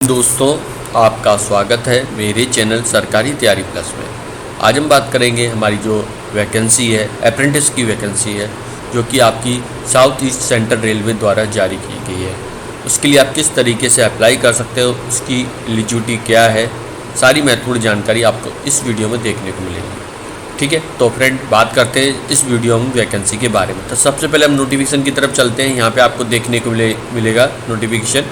दोस्तों, आपका स्वागत है मेरे चैनल सरकारी तैयारी प्लस में। आज हम बात करेंगे हमारी जो वैकेंसी है अप्रेंटिस की वैकेंसी है, जो कि आपकी साउथ ईस्ट सेंट्रल रेलवे द्वारा जारी की गई है। उसके लिए आप किस तरीके से अप्लाई कर सकते हो, उसकी एलिजिबिलिटी क्या है, सारी महत्वपूर्ण जानकारी आपको इस वीडियो में देखने को मिलेगी। ठीक है, तो फ्रेंड बात करते हैं इस वीडियो में वैकेंसी के बारे में। तो सबसे पहले हम नोटिफिकेशन की तरफ चलते हैं। यहाँ पे आपको देखने को मिलेगा नोटिफिकेशन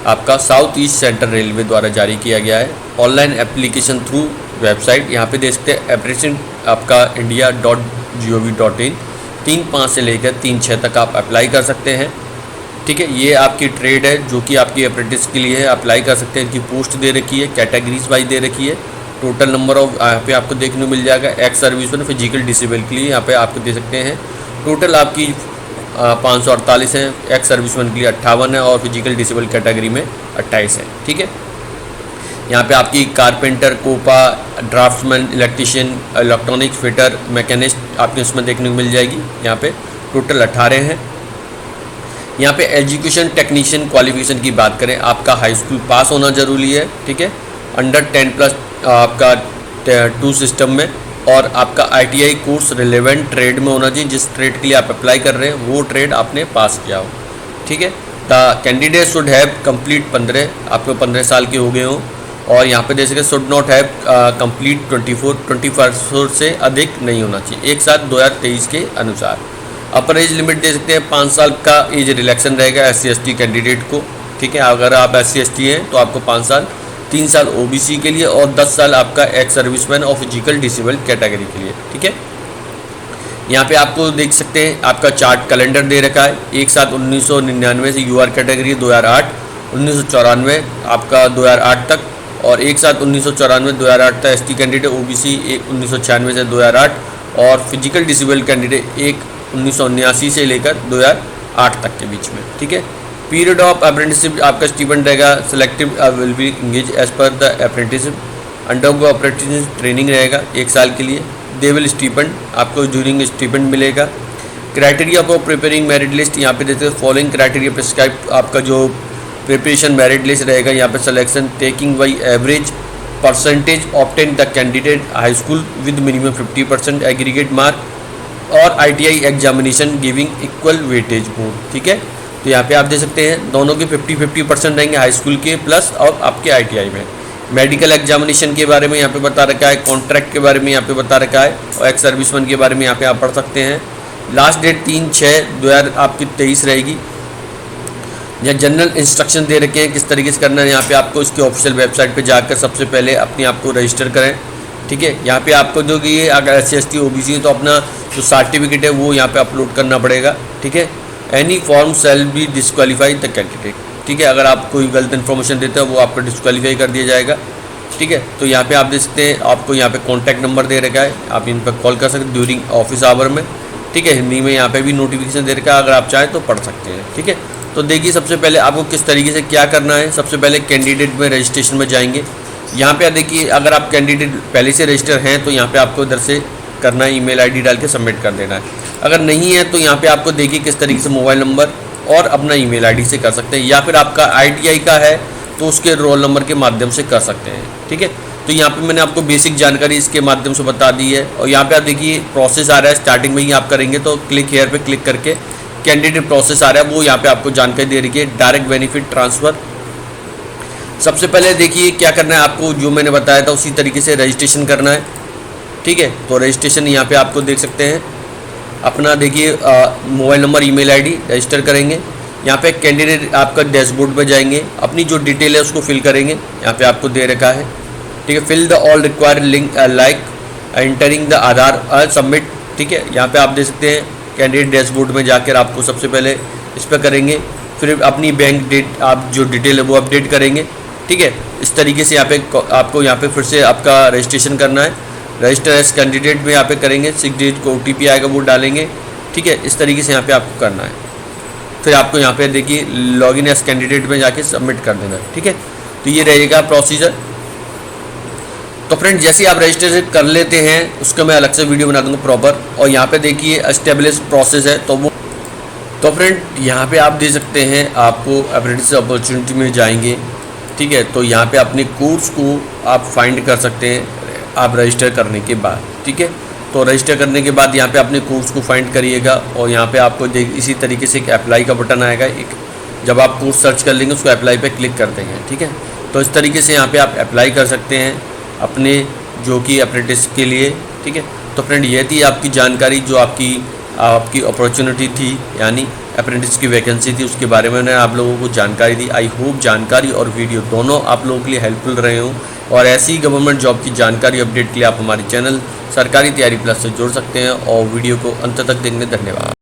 आपका साउथ ईस्ट सेंट्रल रेलवे द्वारा जारी किया गया है। ऑनलाइन एप्लीकेशन थ्रू वेबसाइट यहाँ पे देख सकते हैं एप्रेंटिस आपका india.gov.in 3/5 से लेकर 3/6 तक आप अप्लाई कर सकते हैं। ठीक है, ये आपकी ट्रेड है जो कि आपकी अप्रेंटिस के लिए है, अप्लाई कर सकते हैं। इनकी पोस्ट दे रखी है, कैटेगरीज वाइज दे रखी है। टोटल नंबर ऑफ यहाँ पे आपको देखने को मिल जाएगा। एक्स सर्विसमैन फिजिकल डिसेबल के लिए यहाँ पे आपको दे सकते हैं। टोटल आपकी 548 है, एक्स सर्विसमैन के लिए 58 है और फिजिकल डिसेबल कैटेगरी में 28 है। ठीक है, यहाँ पे आपकी carpenter, COPA, draughtsman, electrician, electronic fitter, machinist आपको इसमें देखने को मिल जाएगी। यहाँ पे टोटल 18 हैं। यहाँ पे एजुकेशन टेक्नीशियन क्वालिफिकेशन की बात करें, आपका हाई स्कूल पास होना ज़रूरी है। ठीक है, अंडर 10+ आपका 2 सिस्टम में, और आपका ITI कोर्स रिलेवेंट ट्रेड में होना चाहिए। जिस ट्रेड के लिए आप अप्लाई कर रहे हैं वो ट्रेड आपने पास किया हो। ठीक है, the candidate should have complete 15, आपको 15 साल के हो गए हों। और यहाँ पे देख सकते शुड नॉट हैव कंप्लीट 24 से अधिक नहीं होना चाहिए, एक साल 2023 के अनुसार। अपर एज लिमिट दे सकते हैं 5 साल का एज रिलैक्सन रहेगा SC/ST कैंडिडेट को। ठीक है, अगर आप SC/ST हैं तो आपको 5 साल, 3 साल OBC के लिए और 10 साल आपका एक्स सर्विसमैन और फिजिकल डिसेबल कैटेगरी के लिए। ठीक है, यहाँ पे आपको देख सकते हैं आपका चार्ट कैलेंडर दे रखा है। एक साथ 1999 से UR कैटेगरी 2008, 1994 आपका 2008 तक, और एक साथ 1994-2008 तक ST कैंडिडेट, OBC 1996 से 2008, और फिजिकल डिसेबल कैंडिडेट 1979 से लेकर 2008 तक के बीच में। ठीक है, पीरियड ऑफ अप्रेंटिसशिप आपका स्टीपेंड रहेगा। Selective will be engage as per the apprenticeship, undergo apprenticeship training रहेगा 1 साल के लिए। दे विल स्टीपेंड आपको ड्यूरिंग स्टीपेंड मिलेगा। Criteria for preparing merit list यहाँ पे देते हैं फॉलोइंग क्राइटेरिया प्रिस्क्राइब, आपका जो प्रिपरेशन मेरिट लिस्ट रहेगा यहाँ पे selection taking by average percentage obtain the candidate high school with minimum 50% aggregate mark और ITI examination giving equal weightage board. ठीक है, तो यहाँ पे आप दे सकते हैं दोनों के 50-50% रहेंगे, हाई स्कूल के प्लस और आपके ITI में। मेडिकल एग्जामिनेशन के बारे में यहाँ पे बता रखा है, कॉन्ट्रैक्ट के बारे में यहाँ पे बता रखा है, और एक्स सर्विसमैन के बारे में यहाँ पे आप पढ़ सकते हैं। लास्ट डेट 3/6/2023 रहेगी। या जनरल इंस्ट्रक्शन दे रखे हैं किस तरीके से करना है। यहाँ पे आपको इसकी ऑफिशियल वेबसाइट पे जाकर सबसे पहले अपने आप को रजिस्टर करें। ठीक है, यहाँ पे आपको जो कि ये अगर SC/ST OBC है तो अपना जो सर्टिफिकेट है वो यहाँ पे अपलोड करना पड़ेगा। ठीक है, any form shall be disqualify the candidate. ठीक है, अगर आप कोई गलत इन्फॉर्मेशन देते हो वो आपको डिस्क्वालीफाई कर दिया जाएगा। ठीक है, तो यहाँ पे आप देख सकते हैं आपको यहाँ पे कॉन्टैक्ट नंबर दे रखा है, आप इन पर कॉल कर सकते हैं ड्यूरिंग ऑफिस आवर में। ठीक है, हिंदी में यहाँ पे भी नोटिफिकेशन दे रखा है, अगर आप चाहें तो पढ़ सकते हैं। ठीक है, तो देखिए सबसे पहले आपको किस तरीके से क्या करना है। सबसे पहले कैंडिडेट में रजिस्ट्रेशन में जाएंगे। यहाँ पे देखिए अगर आप कैंडिडेट पहले से रजिस्टर हैं तो यहाँ पे आपको इधर से करना है, email ID डाल के सबमिट कर देना है। अगर नहीं है तो यहाँ पे आपको देखिए किस तरीके से मोबाइल नंबर और अपना email ID से कर सकते हैं, या फिर आपका ITI का है तो उसके रोल नंबर के माध्यम से कर सकते हैं। ठीक है, तो यहाँ पे मैंने आपको बेसिक जानकारी इसके माध्यम से बता दी है। और यहाँ पे आप देखिए प्रोसेस आ रहा है, स्टार्टिंग में ही आप करेंगे तो क्लिक हेयर पे क्लिक करके कैंडिडेट प्रोसेस आ रहा है, वो यहाँ पे आपको जानकारी दे रही है। डायरेक्ट बेनिफिट ट्रांसफ़र, सबसे पहले देखिए क्या करना है आपको, जो मैंने बताया था उसी तरीके से रजिस्ट्रेशन करना है। ठीक है, तो रजिस्ट्रेशन यहाँ पे आपको देख सकते हैं, अपना देखिए mobile number, email ID register करेंगे। यहाँ पे कैंडिडेट आपका डैशबोर्ड पे जाएंगे, अपनी जो डिटेल है उसको फिल करेंगे, यहाँ पे आपको दे रखा है। ठीक है, fill the all required link like entering the Aadhaar submit. ठीक है, यहाँ पे आप देख सकते हैं कैंडिडेट डैशबोर्ड में जाकर आपको सबसे पहले इस पर करेंगे, फिर अपनी बैंक डेट आप जो डिटेल है वो अपडेट करेंगे। ठीक है, इस तरीके से यहाँ पे आपको यहाँ पे फिर से आपका रजिस्ट्रेशन करना है। रजिस्टर एज कैंडिडेट में यहाँ पे करेंगे, 6 डिजिट को OTP आएगा वो डालेंगे। ठीक है, इस तरीके से यहाँ पे आपको करना है। फिर आपको यहाँ पे देखिए लॉगिन एज कैंडिडेट में जाके सबमिट कर देना है। ठीक है, तो ये रहेगा प्रोसीजर। तो फ्रेंड जैसे आप रजिस्ट्रेशन कर लेते हैं उसका मैं अलग से वीडियो बना दूँगा प्रॉपर। और यहाँ पे देखिए एस्टेब्लिश प्रोसेस है तो वो तो फ्रेंड यहाँ पे आप दे सकते हैं, आपको अप्रेंटिस अपॉर्चुनिटी में जाएंगे, ठीक है। तो यहाँ पे अपने कोर्स को आप फाइंड कर सकते हैं आप रजिस्टर करने के बाद, ठीक है। तो रजिस्टर करने के बाद यहाँ पे अपने कोर्स को फाइंड करिएगा और यहाँ पे आपको इसी तरीके से एक अप्लाई का बटन आएगा। एक जब आप कोर्स सर्च कर लेंगे उसको अप्लाई पे क्लिक कर देंगे, ठीक है। तो इस तरीके से यहाँ पे आप अप्लाई कर सकते हैं अपने जो कि अप्रेंटिस के लिए, ठीक है। तो फ्रेंड ये थी आपकी जानकारी जो आपकी अपॉर्चुनिटी थी, यानी अप्रेंटिस की वैकेंसी थी, उसके बारे में मैंने आप लोगों को जानकारी दी। आई होप जानकारी और वीडियो दोनों आप लोगों के लिए हेल्पफुल रहे हों और ऐसी ही गवर्नमेंट जॉब की जानकारी अपडेट के लिए आप हमारे चैनल सरकारी तैयारी प्लस से जुड़ सकते हैं और वीडियो को अंत तक देखने धन्यवाद।